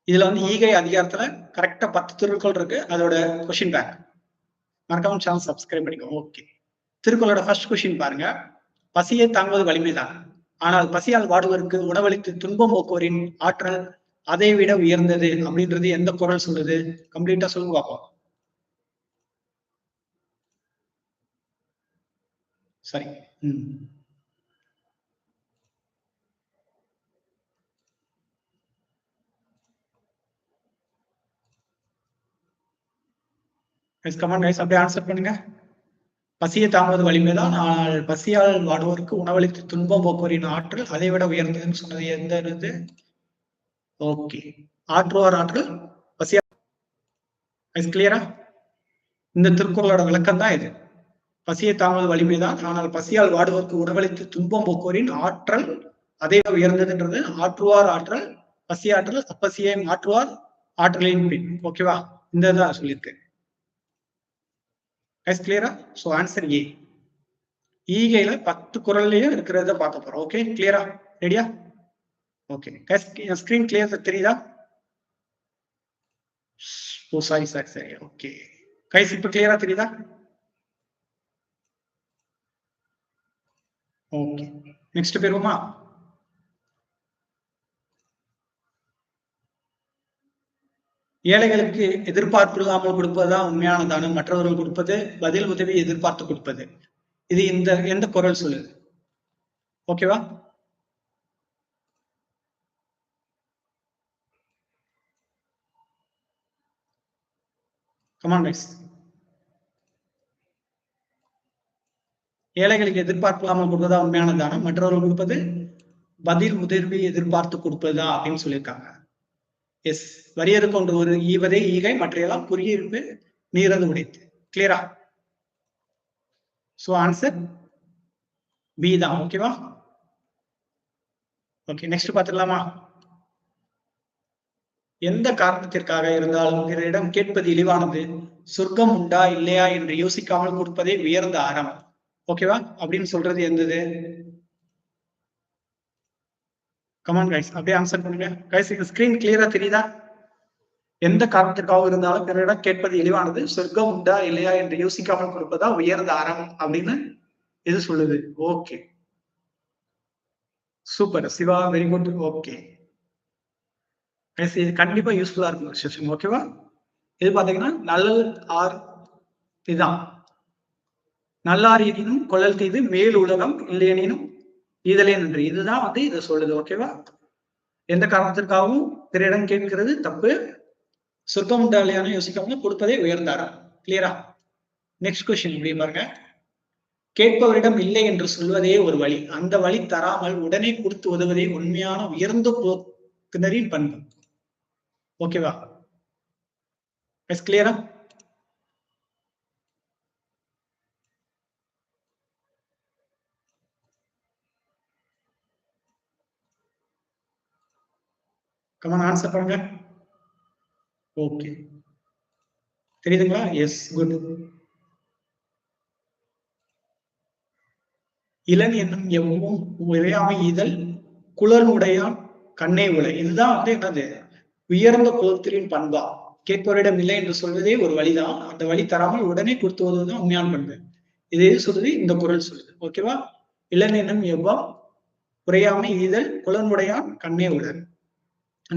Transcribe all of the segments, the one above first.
இதுல வந்து ஈகை அதிகாரத்துல கரெக்டா 10 திருக்குறள் இருக்கு. அதோட கொஸ்டின் பேங்க் மறக்காம சேனல் சப்ஸ்கிரைப் பண்ணிக்கோங்க. ஓகே, திருக்குறளோட ஃபர்ஸ்ட் கொஸ்டின் பாருங்க. பசியை தாங்குவது வலிமைதான், ஆனால் பசியால் வாடுவதற்கு உணவளித்து துன்பம் போக்குவரின் ஆற்றல் அதை விட உயர்ந்தது அப்படின்றது எந்த குறள் சொல்லுது? கம்ப்ளீட்டா சொல்லுங்க பார்ப்போம். சரி. கமான் கைஸ், அப்படியே ஆன்சர் பண்ணுங்க. பசியை தாங்குவது வலிமைதான், ஆனால் பசியால் வாடுவோருக்கு உணவளித்து துன்பம் போக்குவரின் ஆற்றல் அதை விட உயர்ந்ததுன்னு சொன்னது எந்த இது? ஓகே, ஆற்றுவார் ஆற்றல் பசியா. கிளியரா? இந்த திருக்குறளோட விளக்கம் தான் இது. பசியை தாங்குவது வலிமைதான், ஆனால் பசியால் வாடுவோருக்கு உணவளித்து துன்பம் போக்குவரின் ஆற்றல் அதை உயர்ந்ததுன்றது ஆற்றுவார் ஆற்றல் பசியாற்றல், அப்பசியை மாற்றுவார் ஆற்றலின் பின். ஓகேவா? இந்த தான் சொல்லியிருக்கேன். கிளியரா? So answer A. ஈகையில 10 குறள்லயும் இருக்கிறத பார்க்க போறோம். ஓகே, கிளியரா? ரெடியா? ஓகே, ஸ்கிரீன் கிளியர் தெரியுதா? ஓ சாரி சாரி சரி. ஓகே கைஸ், இப்ப கிளியரா தெரியுதா? ஓகே, நெக்ஸ்ட் போயிருவோமா? ஏழைகளுக்கு எதிர்பார்ப்பு இல்லாமல் கொடுப்பதுதான் உண்மையான தானம், மற்றவர்கள் கொடுப்பது பதில் உதவி எதிர்பார்த்து கொடுப்பது. இது இந்த எந்த குறள் சொல்லுது? ஓகேவா? Come on guys. ஏழைகளுக்கு எதிர்பார்ப்பு இல்லாமல் கொடுப்பதா உண்மையான தானம், மற்றவர்கள் கொடுப்பது பதில் உதவி எதிர்பார்த்து கொடுப்பதா அப்படின்னு சொல்லியிருக்காங்க. எஸ், வரியது கொண்டு ஒரு ஈவதே ஈகை, மற்றையெல்லாம் குறியிருப்பு நீரது உடைத்து. கிளியரா? சோ ஆன்சர் பி தான். ஓகேவா? ஓகே, நெக்ஸ்ட் பாத்துடலாமா? எந்த காரணத்திற்காக இருந்தாலும் பிறரிடம் கேட்பது இழிவானது, சொர்க்கம் உண்டா இல்லையா என்று யோசிக்காமல் கொடுப்பதே உயர்ந்த அறம். ஓகேவா? அப்படின்னு சொல்றது எந்தது? கமான் கைஸ், அப்படியே ஆன்சர் பண்ணுங்க. கைஸ், ஸ்கிரீன் கிளியரா தெரியுதா? எந்த காரணத்திற்காக இருந்தாலும் பிறரிடம் கேட்பது இழிவானது, சொர்க்கம் உண்டா இல்லையா என்று யோசிக்காமல் கொடுப்பதா உயர்ந்த அறம் அப்படின்னு இது சொல்லுது. Okay, super Shiva, very good. Okay, இது கண்டிப்பா யூஸ்ஃபுல்லா இருக்கும் செஷன். ஓகேவா? இது பாத்தீங்கன்னா நல்லல் ஆர் இதுதான். நல்லார் எனினும் கொள்ளல் தீது மேல் உலகம் இல்லையெனினும் ஈதலே நன்றி. இதுதான் வந்து இதை சொல்லுது. ஓகேவா? எந்த காரணத்திற்காகவும் பிறரிடம் கேட்கிறது தப்பு, சொர்க்கம் உண்டா இல்லையானு யோசிக்காம கொடுப்பதே உயர்ந்தாரம். கிளியரா? நெக்ஸ்ட் கொஸ்டின் இப்படி பாருங்க. கேட்பவரிடம் இல்லை என்று சொல்வதே ஒரு வழி, அந்த வழி தராமல் உடனே கொடுத்து உதவுவதே உண்மையான உயர்ந்த போக்கினரின் பண்பு. ஓகேவா? எஸ், கிளியரா? கமான் ஆன்சர் பண்ணுங்க. ஓகே, தெரியுதுங்களா? Yes, good. இளன் என்னும் எவ்வளவும் உரையாமை இதழ் குழல் உடையான் கண்ணே உலை. இதுதான் வந்து என்னது? உயர்ந்த குலத்தின் பண்பா. கேட்பவரிடம் இல்லை என்று சொல்வதே ஒரு வழிதான், அந்த வழி தராமல் உடனே கொடுத்து வருவதுதான் உண்மையான பண்பு. இது எது சொல்லுது? இந்த குறள் சொல்லுது. ஓகேவா? இளன் என்னும் எவ்வம் உரையாமை இதழ் குலனுடையான் கண்ணே உலர்.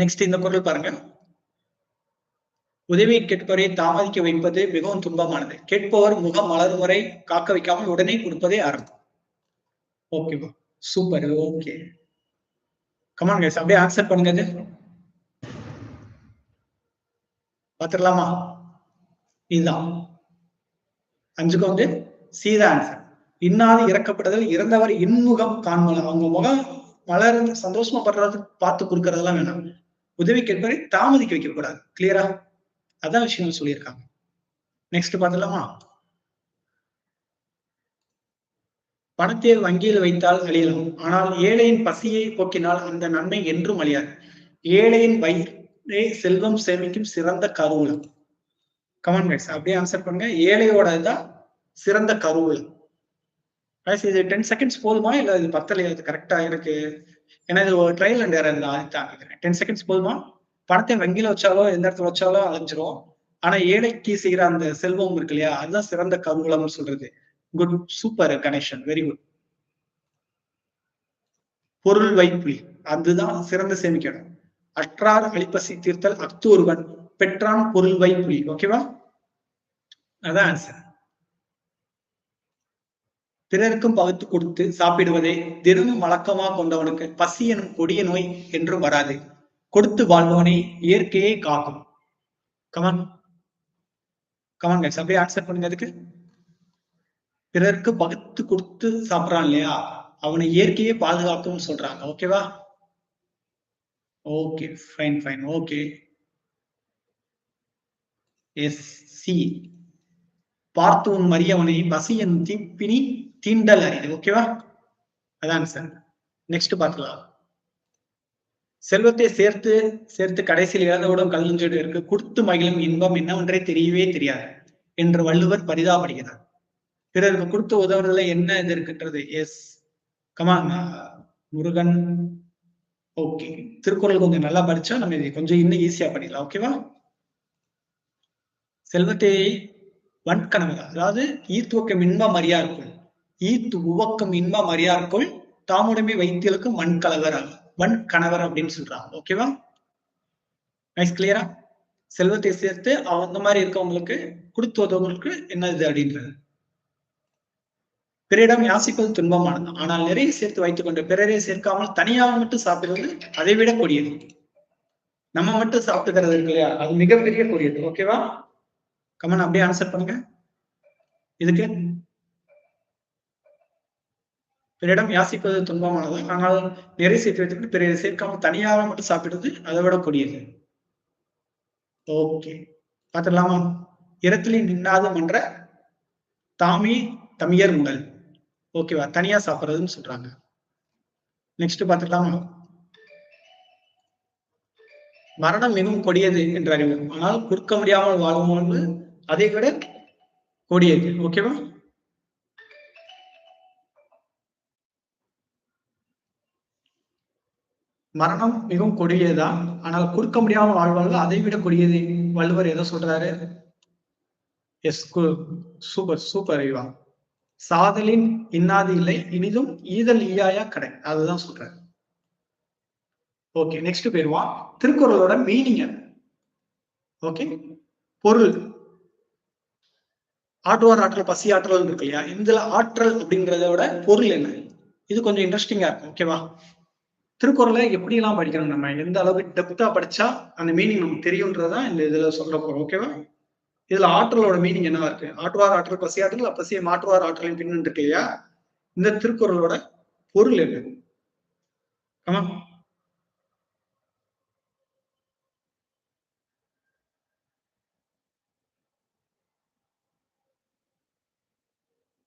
நெக்ஸ்ட் இந்த குறள் பாருங்க. உதவி கேட்பவரை தாமதிக்க வைப்பது மிகவும் துன்பமானது, கேட்பவர் முகம் மலரும் வரை காக்க வைக்காமல் உடனே கொடுப்பதே அறம். ஓகேவா? சூப்பர். ஓகே, கமான் கைஸ், அப்படியே ஆன்சர் பண்ணுங்க. பாத்துடலாமா? இதுதான் 5க்கு வந்து சீதா ஆன்சர். இன்னாது இறக்கப்படுதல் இறந்தவர் இன்முகம் காண்மலம். அவங்க முகம் மலர் சந்தோஷமா படுறது பார்த்து கொடுக்கறதெல்லாம் வேணாம், உதவி கேட்பவரை தாமதிக்க வைக்க கூடாது. கிளியரா? அதான் விஷயம் சொல்லியிருக்காங்க. நெக்ஸ்ட் பாத்துலாமா? பணத்தை வங்கியில் வைத்தால் அழியலாம், ஆனால் ஏழையின் பசியை போக்கினால் அந்த நன்மை என்றும் அழியாது. ஏழையின் வயிறே செல்வம் சேமிக்கும் சிறந்த கருவூலம். கமான் கைஸ், அப்படியே ஆன்சர் பண்ணுங்க. ஏழையோட தான் சிறந்த கருவூலம். இது 10 செகண்ட்ஸ் போதுமா இல்ல இது பத்தலையா? இது கரெக்டா இருக்கு, ஏன்னா இது ஒரு ட்ரையல் அண்ட் எரர் தான். 10 செகண்ட்ஸ் போதுமா? பணத்தை வங்கியில வச்சாலோ எந்த இடத்துல வச்சாலும் அழிஞ்சிரும். ஆனா ஏழைக்கு செய்யற அந்த செல்வம் இருக்கு இல்லையா, அதுதான் சிறந்த கருவூலம்னு சொல்றது. Good, super Ganesan, very good. பொருள் வைப்புலி, அதுதான் சிறந்த சேமிக்கணும். அற்றார் அழிப்பசி தீர்த்தல் அஃது ஒருவன் பெற்றான் பொருள் வைப்புலி. ஓகேவா? அதான் ஆன்சர். பிறருக்கும் பகுத்து கொடுத்து சாப்பிடுவதை தினமும் வழக்கமா கொண்டவனுக்கு பசி எனும் கொடிய நோய் என்றும் வராது. கொடுத்து வாழ்பவனை இயற்கையே காக்கும். கமான் கமான் கைஸ், அப்படியே ஆன்சர் பண்ணுங்க. அதுக்கு பிறருக்கு பகுத்து கொடுத்து சாப்பிடறான் இல்லையா, அவனை இயற்கையே பாதுகாக்கும்னு சொல்றாங்க. ஓகேவா? Okay, fine fine. Okay, yes see. பார்த்து உன் மரியவனை பசி என் தீப்பினி தீண்டல் அறிது. ஓகேவா? அதான் சார். நெக்ஸ்ட் பார்க்கலாம். செல்வத்தை சேர்த்து சேர்த்து கடைசியில் இழந்தவுடன் கல்லுஞ்சோடு இருக்கு கொடுத்து மகிழும் இன்பம் என்னவென்றே தெரியவே தெரியாது என்று வள்ளுவர் பரிதாபப்படுகிறார். பிறருக்கு கொடுத்து உதவுறதுல என்ன இது இருக்குன்றது. Yes come on Murugan. Okay, Thirukkural கொஞ்சம் நல்லா படிச்சா நம்ம இதை கொஞ்சம் இன்னும் ஈஸியா பண்ணிடலாம். ஓகேவா? செல்வத்தை வன்கணவன், அதாவது ஈத்துவக்கம் இன்பம் அறியாருக்குள், ஈத்து உவக்கம் இன்பம் அறியாருக்குள் தாமுடைமை வைத்தியலுக்கு மண்கலவர் வன்கணவர் அப்படின்னு சொல்றாங்க. ஓகேவா? நைஸ், கிளியரா? செல்வத்தை சேர்த்து அந்த மாதிரி இருக்கவங்களுக்கு கொடுத்து உதவங்களுக்கு என்ன இது அப்படின்றது. பிறரிடம் யாசிப்பது துன்பமானது, ஆனால் நிறைய சேர்த்து வைத்துக் கொண்டு பிறரை சேர்க்காமல் தனியாக மட்டும் சாப்பிடுவது அதை விட கொடியது. நம்ம மட்டும் சாப்பிட்டுக்கிறது இருக்கு இல்லையா, அது மிகப்பெரிய கொடியது. ஓகேவா? கமன் அப்படியே ஆன்சர் பண்ணுங்க. இதுக்கு பிறரிடம் யாசிப்பது துன்பமானது, ஆனால் நிறைய சேர்த்து வைத்துக்கொண்டு பிறரை சேர்க்காமல் தனியாக மட்டும் சாப்பிடுறது அதை விட கொடியது. ஓகே, பாத்துடலாமா? இரத்திலே நின்னாது மன்ற தாமே தமியர் உடல். ஓகேவா? தனியா சாப்பிடுறதுன்னு சொல்றாங்க. நெக்ஸ்ட் பாத்துக்கலாமா? மரணம் மிகவும் கொடியது என்று அறிவோம், ஆனால் குறுக்க முடியாமல் வாழும் அதை விட கொடியது. ஓகேவா? மரணம் மிகவும் கொடியதுதான், ஆனால் குறுக்க முடியாமல் வாழ்வார்கள் அதை விட கொடியது. வள்ளுவர் எதை சொல்றாரு? எஸ், சூப்பர் சூப்பர் ஐயா. சாதலின் இன்னாது இல்லை இனிதும் ஈதல் ஈயாயா கடை, அதுதான் சொல்றாரு. ஓகே, நெக்ஸ்ட் போயிருவான். திருக்குறளோட மீனிங். ஓகே, பொருள். ஆற்றுவார் ஆற்றல் பசி ஆற்றல் இருக்கு இல்லையா, இந்த ஆற்றல் அப்படிங்கிறத விட பொருள் என்ன, இது கொஞ்சம் இன்ட்ரெஸ்டிங்கா இருக்கும். ஓகேவா? திருக்குறளை எப்படி எல்லாம் படிக்கணும், நம்ம எந்த அளவுக்கு டெப்தா படிச்சா அந்த மீனிங் நமக்கு தெரியும்ன்றதான் இந்த இதுல சொல்ற போறோம். ஓகேவா? இதுல ஆற்றலோட மீனிங் என்னவா இருக்கு? ஆற்றுவார் ஆற்றல் பசி ஆற்றல், பசியை மாற்றுவார் ஆற்றலின் பின்னு இருக்கு இல்லையா, இந்த திருக்குறளோட பொருள் என்ன? ஆமா,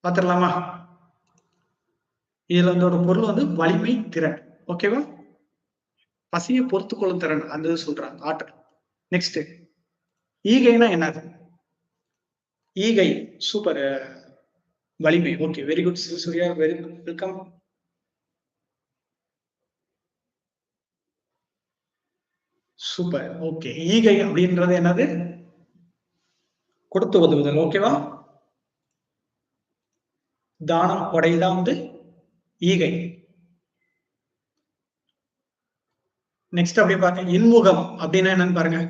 பாத்திரலாமா? இதுல வந்து பொருள் வந்து வலிமை, திறன். ஓகேவா? பசியை பொறுத்து கொள்ளும் திறன் அந்த சொல்றாங்க, ஆற்றல். நெக்ஸ்ட், ஈகைனா என்னது? ஈகை, சூப்பர், வலிமை. Okay, very good Surya, very good, welcome. Super. Okay, ஈகை அப்படின்றது என்னது? கொடுத்து உதவுதல். ஓகேவா? தானம் கொடைதான் வந்து ஈகை. நெக்ஸ்ட் அப்படியே பாருங்க, இன்முகம் அப்படின்னா என்னன்னு பாருங்க.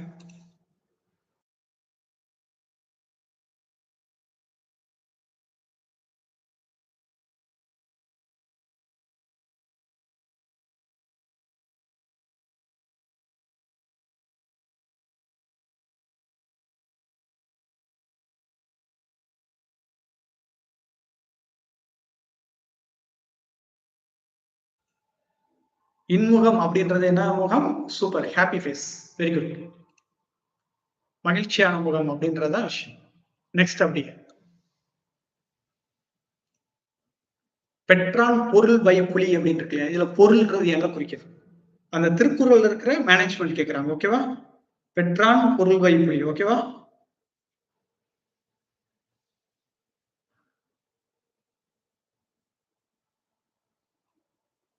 இன்முகம் அப்படின்றது என்ன முகம்? Super, happy face, very good. மகிழ்ச்சியான முகம் அப்படின்றத விஷயம். நெக்ஸ்ட் அப்படி பெற்றான் பொருள் பயப்புலி அப்படின்னு இருக்கு, இதுல பொருள்ன்றது எங்க குறிக்கிறது? அந்த திருக்குறள் இருக்கிற மேனேஜ்மெண்ட் கேட்கிறாங்க. ஓகேவா? பெற்றான் பொருள் பயப்புலி. ஓகேவா?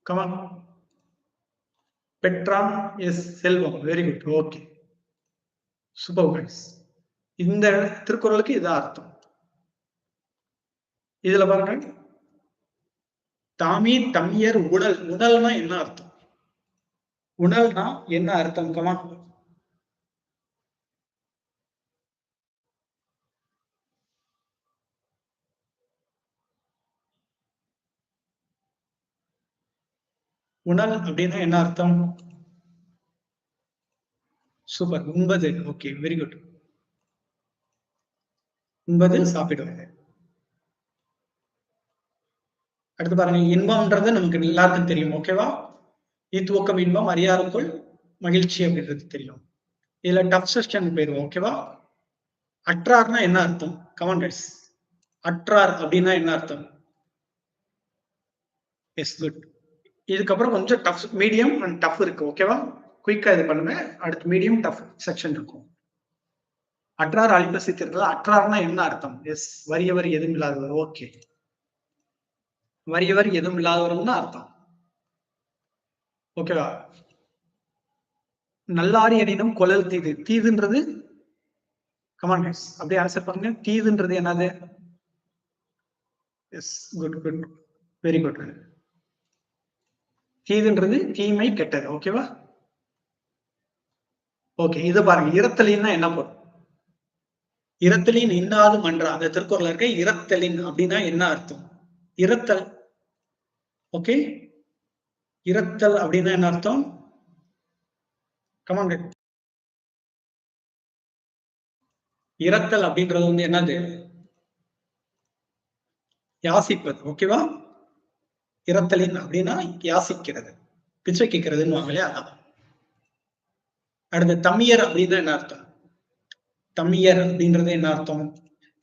கமான். பெட்ரான் எஸ் செல்வம். Very good. Okay, super guys. இந்த திருக்குறளுக்கு இதான் அர்த்தம். இதுல பாருங்க, தாமி தம்மியர் உடல். உடல்னா என்ன அர்த்தம்? உடல்னா என்ன அர்த்தம்? கமான். உணல் அப்படின்னா என்ன அர்த்தம்? சூப்பர், உண்பது. Okay, very good. உண்பது, சாப்பிடுவது. அடுத்து பாருங்க, இன்பம்ன்றது நமக்கு எல்லாருக்கும் தெரியும். ஓகேவா? ஈத்துவக்கம் இன்பம் அறியாருக்குள் மகிழ்ச்சி அப்படின்றது தெரியும். இதுல டஃப் செஷன் போயிருவோம். ஓகேவா? அற்றார்னா என்ன அர்த்தம்? Come on guys. அற்றார் அப்படின்னா என்ன அர்த்தம்? Yes, good. இதுக்கப்புறம் கொஞ்சம் டஃப், மீடியம் அண்ட் டஃப் இருக்கு. ஓகேவா? குயிக்கா இது பண்ணுங்க. அடுத்து மீடியம் டஃப் செக்ஷன் இருக்கும். அற்றார் அழிப்ப சித்திரத்துல அற்றார்னா என்ன அர்த்தம்? எஸ், வறியவர் எதுவும் இல்லாதவர். ஓகே, வறியவர் எதுவும் இல்லாதவர்னு அர்த்தம். ஓகேவா? நல்லாரி எனினும் கொலல் தீது. தீதுன்றது கமான் கைஸ், அப்படியே ஆன்சர் பண்ணுங்க. தீதுன்றது என்னது? Yes, good good, very good. தீதுன்றது தீமை, கெட்டது. ஓகேவா? ஓகே, இது பாருங்க, இரத்தலின்னா என்ன பொருள்? இரத்தலின் இன்னாது மன்றா. அந்த திருக்குறள் இருக்க இரத்தலின் அப்படின்னா என்ன அர்த்தம்? இரத்தல். ஓகே, இரத்தல் அப்படின்னா என்ன அர்த்தம்? கமான். இரத்தல் அப்படின்றது வந்து என்னது? யாசிப்பது. ஓகேவா? இரத்தலின் அப்படின்னா யாசிக்கிறது, பிச்சை கேட்கறதுன்னு வாங்களே, அதான். அடுத்து தம்மியர் அப்படின்னா என்ன அர்த்தம்? தம்மியர் அப்படின்றது என்ன அர்த்தம்?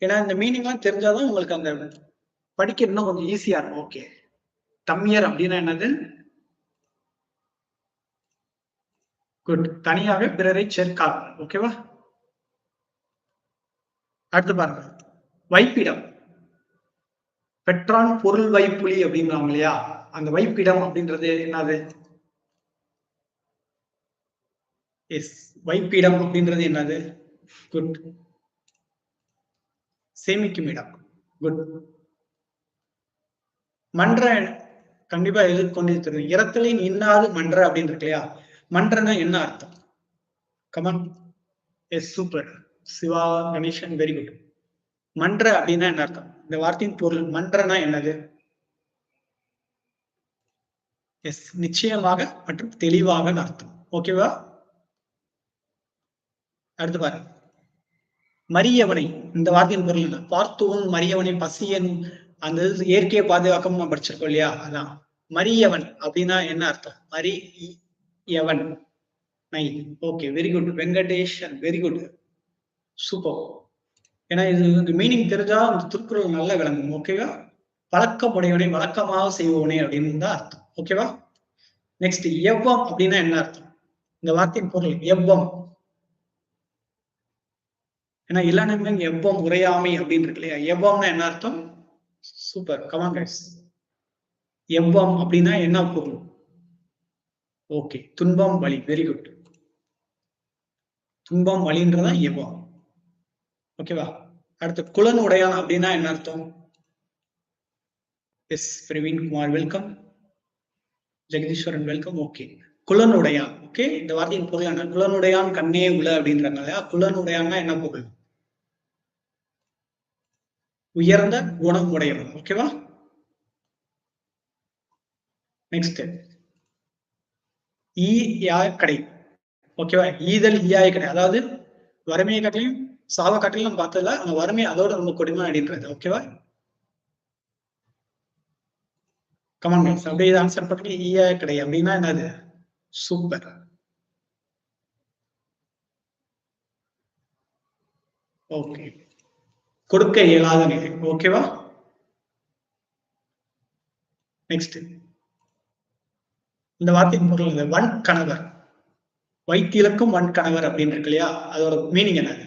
ஏன்னா இந்த மீனிங்லாம் தெரிஞ்சாதான் உங்களுக்கு அந்த படிக்க இன்னும் கொஞ்சம் ஈஸியா இருக்கும். ஓகே, தம்மியர் அப்படின்னா என்னது? குட், தனியாக பிறரை சேர்க்காது. ஓகேவா? அடுத்து பாருங்க, வைப்பிடம். பெற்றான் பொருள் வைப்புலி அப்படின்றாங்க இல்லையா? அந்த வைப்பிடம் அப்படின்றது என்னது? எஸ், வைப்பிடம் அப்படின்றது என்னது? குட், சேமிக்கும் இடம். குட். மன்ற கண்டிப்பா எதிர்கொண்டு தெரியும். இரத்தலின் இன்னாது மன்ற அப்படின்னு இருக்கு இல்லையா? மன்றனா என்ன அர்த்தம்? Come on. Yes, super. Shiva Ganesan, very good. மன்ற அப்படின்னா என்ன அர்த்தம்? இந்த வார்த்தையின் பொருள் மன்றனா என்னது? எஸ், நிச்சயமாக மற்றும் தெளிவாக அர்த்தம். ஓகேவா? அடுத்து பாருங்க, மரியவனை. இந்த வார்த்தையின் பொருள் என்ன? பார்த்துவன் மரியவனை பசியன், அந்த இயற்கையை பாதுகாக்கும் நம்ம படிச்சிருக்கோம் இல்லையா? அதான் மரியவன் அப்படின்னா என்ன அர்த்தம்? மரியவன். Okay, very good Venkatesan, very good, super. ஏன்னா இது மீனிங் தெரிஞ்சா அந்த திருக்குறள் நல்ல விளங்கும். ஓகேவா? பழக்கமுடையவனை வழக்கமாக செய்வோனே அப்படின்னு தான் அர்த்தம். ஓகேவா? நெக்ஸ்ட், எவ்வம் அப்படின்னா என்ன அர்த்தம்? இந்த வார்த்தையின் பொருள் எவ்வம். ஏன்னா இளநங்கன் எவ்வம் உரையாமை அப்படின்னு இருக்கு இல்லையா? எவ்வம்னா என்ன அர்த்தம்? Super, come on guys. எவ்வம் அப்படின்னா என்ன பொருள்? ஓகே, துன்பம் வலி. Very good. துன்பம் வலின்றதான் எவ்வம். ஓகேவா? அடுத்து, குலன் உடையான் அப்படின்னா என்ன அர்த்தம்? Yes, Praveen Kumar, welcome. Jagadeeswaran, welcome. Okay, குலனுடையான். ஓகே, இந்த வார்த்தையின் பொருள் என்ன? குலனுடையான் கண்ணே உல அப்படின்றாங்க. குலனுடையான்னா என்ன பொருள்? உயர்ந்த குணம் உடையவன். ஓகேவா? நெக்ஸ்ட், கடை. ஓகேவா? ஈதல் ஈயாய கடை, அதாவது வறுமையை காட்டிலையும் சாவ காட்டிலும் நம்ம பார்த்ததுல அந்த வறுமை அதோட ரொம்ப கொடுமை அப்படின்றது. ஓகேவா? கமான் கைஸ், அப்படியே இதை ஆன்சர் பண்ணுங்க. ஈயாய கடை அப்படின்னா என்னது? சூப்பர். ஓகே, கொடுக்க இயலாத நிலை. ஓகேவா? நெக்ஸ்ட், இந்த வார்த்தையின் பொருள் வன் கணவர். வைத்தியலுக்கும் வன் கணவர் அப்படின்னு இருக்கு இல்லையா? அதோட மீனிங் என்னது?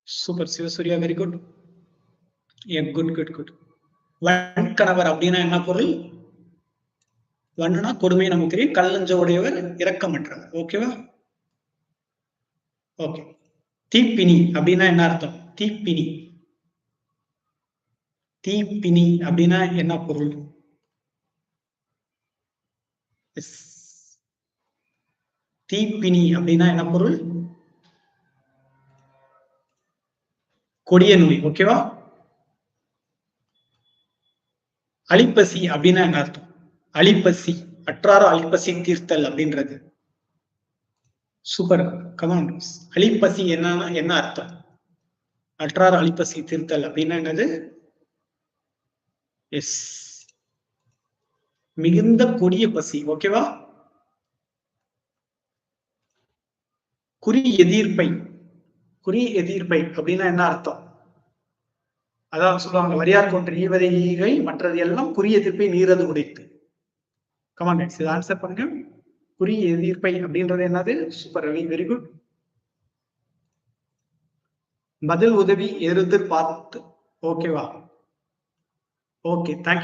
Super Sivasurya, very good. Good good good. வன் கணவர் அப்படின்னா என்ன பொருள்? வன்னுனா கொடுமை நமக்கு தெரியும். கல்லஞ்ச உடையவர் இரக்கமற்றவர். ஓகேவா? ஓகே. தீப்பினி அப்படின்னா என்ன அர்த்தம்? தீப்பினி. தீப்பினி அப்படின்னா என்ன பொருள்? தீப்பினி அப்படின்னா என்ன பொருள்? கொடிய நோய். ஓகேவா? அலிப்பசி அப்படின்னா என்ன அர்த்தம்? அலிப்பசி, அற்றார அலிப்பசி தீர்த்தல் அப்படின்றது. சூப்பர். கமான். அலிப்பசி என்னன்னா என்ன அர்த்தம்? அற்றார அலிப்பசி தீர்த்தல் அப்படின்னா என்னது? எஸ், மிகுந்த கொடிய பசி. ஓகேவா? குறி எதிர்ப்பை. குறி எதிர்ப்பை அப்படின்னா என்ன அர்த்தம்? அதான் சொல்லுவாங்க, வரியார் கொன்று ஈவதை ஈகை மற்றது எல்லாம் குறி எதிர்ப்பை நீரது உடைத்து. கமான் கைஸ், இதை ஆன்சர் பண்ணுங்க. குறி எதிர்ப்பை அப்படின்றது என்னது? Super Ravi, very good. பதில் உதவி எதிர்த்து பார்த்து. ஓகேவா? Okay, thank you.